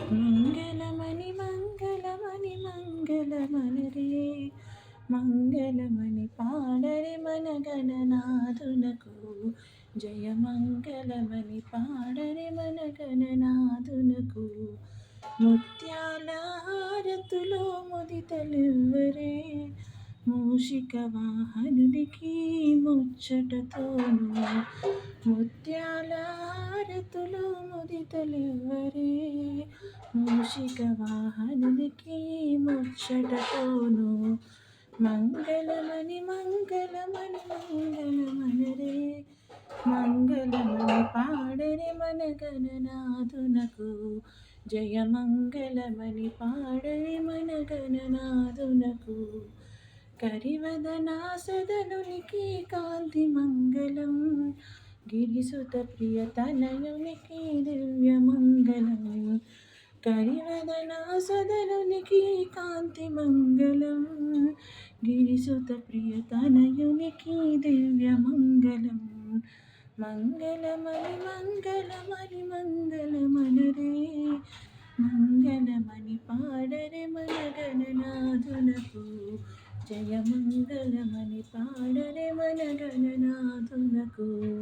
మంగళమణి మంగళమణి మంగళమనరే మంగళమణి పాడరే మన గణనాథునకు జయ మంగళమణి పాడరే మన గణనాథునకు ముత్యాల హారతులో ముదితలివ్వరే మూషిక వాహనునికి ముచ్చటతోను ముత్యాల హారతులో ముదితలివ్వరే మూషిక వాహనునికి ముచ్చటతోను మంగళమణి మంగళమణి మంగళమనరే మంగళమణి పాడరే మన గణనాథునకు జయ మంగళమణి పాడరే మన గణనాథునకు కరివదనా సదనునికి కాంతి మంగళం గిరిసుత ప్రియ తనయునికి దివ్య మంగళం కరివదనా సదనునికి కాంతి మంగళం గిరిసుత ప్రియ తనయునికి దివ్య మంగళం మంగళమణి మంగళమణి మంగళమనరే మంగళమణి పాడరే మన గణనాథునకు జయ మంగళమణి పాడరే మన గణనాథునకు